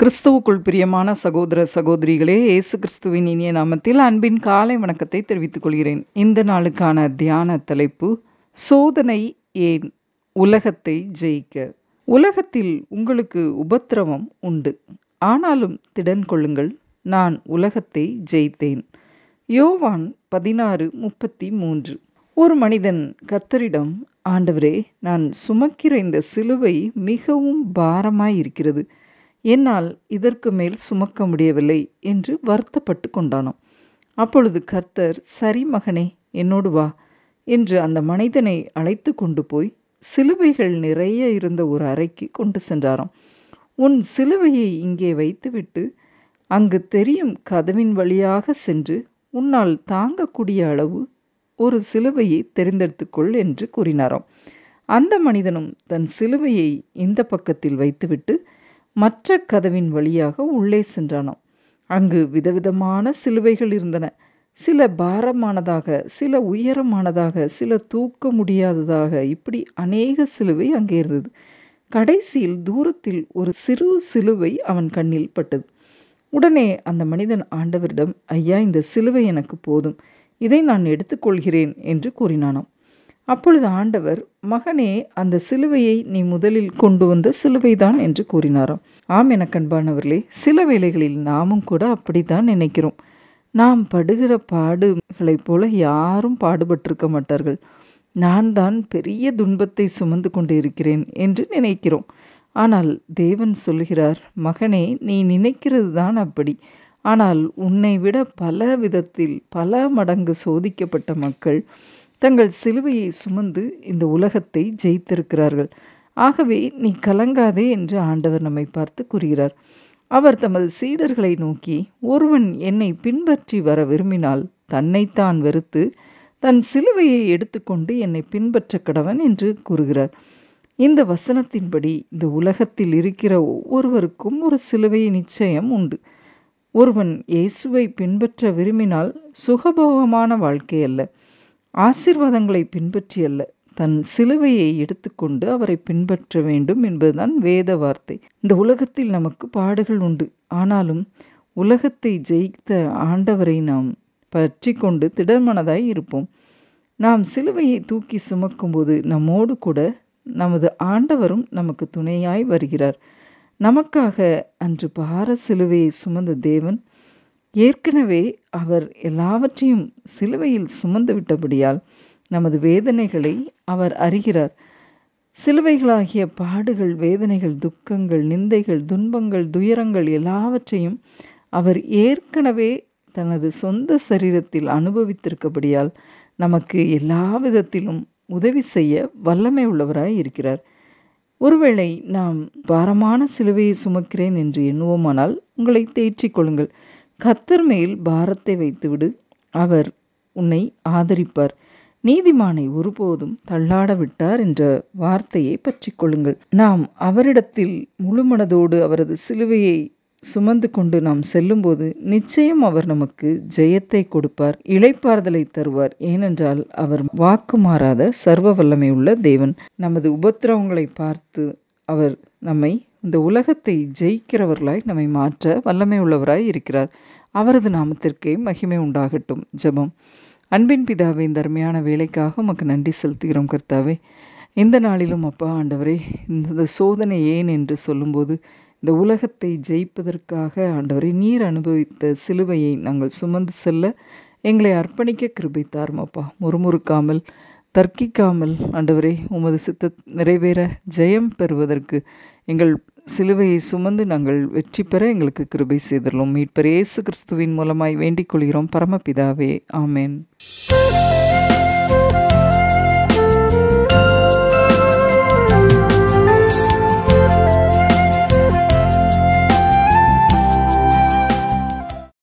கிறிஸ்துவுக்குள் பிரியமான சகோதர சகோதரிகளே, இயேசு கிறிஸ்துவின் இனிய நாமத்தில் அன்பின் காலை வணக்கத்தை தெரிவித்துக் கொள்கிறேன். இந்த நாளுக்கான தியான தலைப்பு, சோதனை ஏன் உலகத்தை ஜெயிக்க. உலகத்தில் உங்களுக்கு உபத்திரவம் உண்டு, ஆனாலும் திடன் கொள்ளுங்கள், நான் உலகத்தை ஜெயித்தேன். யோவான் 16:33. ஒரு மனிதன் கர்த்தரிடம், ஆண்டவரே, நான் சுமக்கிற இந்த சிலுவை மிகவும் பாரமாயிருக்கிறது, என்னால் இதற்கு மேல் சுமக்க முடியவில்லை என்று வருத்தப்பட்டு கொண்டானாம். அப்பொழுது கர்த்தர், சரி மகனே, என்னோடு வா என்று அந்த மனிதனை அழைத்து கொண்டு போய் சிலுவைகள் நிறைய இருந்த ஒரு அறைக்கு கொண்டு சென்றாராம். உன் சிலுவையை இங்கே வைத்துவிட்டு அங்கு தெரியும் கதவின் வழியாக சென்று உன்னால் தாங்கக்கூடிய அளவு ஒரு சிலுவையை தெரிந்தெடுத்துக்கொள் என்று கூறினாராம். அந்த மனிதனும் தன் சிலுவையை இந்த பக்கத்தில் வைத்துவிட்டு மற்ற கதவின் வழியாக உள்ளே சென்றானாம். அங்கு விதவிதமான சிலுவைகள் இருந்தன. சில பாரமானதாக, சில உயரமானதாக, சில தூக்க முடியாததாக, இப்படி அநேக சிலுவை அங்கே இருந்தது. கடைசியில் தூரத்தில் ஒரு சிறு சிலுவை அவன் கண்ணில் பட்டது. உடனே அந்த மனிதன் ஆண்டவரிடம், ஐயா, இந்த சிலுவை எனக்கு போதும், இதை நான் எடுத்துக்கொள்கிறேன் என்று கூறினானாம். அப்பொழுது ஆண்டவர், மகனே, அந்த சிலுவையை நீ முதலில் கொண்டு வந்த சிலுவைதான் என்று கூறினாராம். ஆம், எனக்கு அன்பானவர்களே, சில வேளைகளில் நாமும் கூட அப்படித்தான் நினைக்கிறோம். நாம் படுகிற பாடுகளைப் போல யாரும் பாடுபட்டிருக்க மாட்டார்கள், நான் தான் பெரிய துன்பத்தை சுமந்து கொண்டு இருக்கிறேன் என்று நினைக்கிறோம். ஆனால் தேவன் சொல்கிறார், மகனே, நீ நினைக்கிறது தான் அப்படி. ஆனால் உன்னை விட பல விதத்தில் பல மடங்கு சோதிக்கப்பட்ட மக்கள் தங்கள் சிலுவையை சுமந்து இந்த உலகத்தை ஜெயித்திருக்கிறார்கள். ஆகவே நீ கலங்காதே என்று ஆண்டவர் நம்மை பார்த்து கூறுகிறார். அவர் தமது சீடர்களை நோக்கி, ஒருவன் என்னை பின்பற்றி வர விரும்பினால் தன்னைத்தான் வெறுத்து தன் சிலுவையை எடுத்துக்கொண்டு என்னை பின்பற்ற கடவன் என்று கூறுகிறார். இந்த வசனத்தின்படி இந்த உலகத்தில் இருக்கிற ஒவ்வொருவருக்கும் ஒரு சிலுவை நிச்சயம் உண்டு. ஒருவன் இயேசுவை பின்பற்ற விரும்பினால் சுகபோகமான வாழ்க்கை அல்ல, ஆசீர்வாதங்களை பின்பற்றி அல்ல, தன் சிலுவையை எடுத்துக்கொண்டு அவரை பின்பற்ற வேண்டும் என்பதுதான் வேத வார்த்தை. இந்த உலகத்தில் நமக்கு பாடுகள் உண்டு, ஆனாலும் உலகத்தை ஜெயித்த ஆண்டவரை நாம் பற்றி கொண்டு திடமனதாய் இருப்போம். நாம் சிலுவையை தூக்கி சுமக்கும்போது நம்மோடு கூட நமது ஆண்டவரும் நமக்கு துணையாய் வருகிறார். நமக்காக அன்று பார சிலுவையை சுமந்த தேவன் ஏற்கனவே அவர் எல்லாவற்றையும் சிலுவையில் சுமந்து விட்டபடியால் நமது வேதனைகளை அவர் அறிகிறார். சிலுவைகளாகிய பாடுகள், வேதனைகள், துக்கங்கள், நிந்தைகள், துன்பங்கள், துயரங்கள் எல்லாவற்றையும் அவர் ஏற்கனவே தனது சொந்த சரீரத்தில் அனுபவித்திருக்கபடியால் நமக்கு எல்லா விதத்திலும் உதவி செய்ய வல்லமை உள்ளவராய் இருக்கிறார். ஒருவேளை நாம் பாரமான சிலுவையை சுமக்கிறேன் என்று எண்ணுவோமானால் உங்களை தேற்றிக் கொள்ளுங்கள். கர்த்தர் மேல் பாரத்தை வைத்துவிடு, அவர் உன்னை ஆதரிப்பார். நீதிமானை ஒருபோதும் தள்ளாட விட்டார் என்ற வார்த்தையை பற்றி கொள்ளுங்கள். நாம் அவரிடத்தில் முழுமனதோடு அவரது சிலுவையை சுமந்து கொண்டு நாம் செல்லும்போது நிச்சயம் அவர் நமக்கு ஜெயத்தை கொடுப்பார், இளைப்பாறுதலை தருவார். ஏனென்றால் அவர் வாக்கு மாறாத சர்வ வல்லமை உள்ள தேவன். நமது உபத்திரவங்களை பார்த்து அவர் நம்மை இந்த உலகத்தை ஜெயிக்கிறவர்களாய் நம்மை மாற்ற வல்லமை உள்ளவராய் இருக்கிறார். அவரது நாமத்திற்கே மகிமை உண்டாகட்டும். ஜெபம். அன்பின் பிதாவே, இந்த அருமையான வேலைக்காக உமக்கு நன்றி செலுத்துகிறோம் கர்த்தாவே. இந்த நாளிலும் அப்பா ஆண்டவரே, இந்த சோதனை ஏன் என்று சொல்லும்போது இந்த உலகத்தை ஜெயிப்பதற்காக ஆண்டவரே நீர் அனுபவித்த சிலுவையை நாங்கள் சுமந்து செல்ல எங்களை அர்ப்பணிக்க கிருபை தாரும் அப்பா. முறுமுறுக்காமல், தர்க்கிக்காமல் ஆண்டவரே உமது சித்த நிறைவேற ஜெயம் பெறுவதற்கு எங்கள் சிலுவையை சுமந்து நாங்கள் வெற்றி பெற எங்களுக்கு கிருபை செய்தருளும். மீட்பர் இயேசு கிறிஸ்துவின் மூலமாய் வேண்டிக் கொள்கிறோம் பரமபிதாவே. ஆமேன்.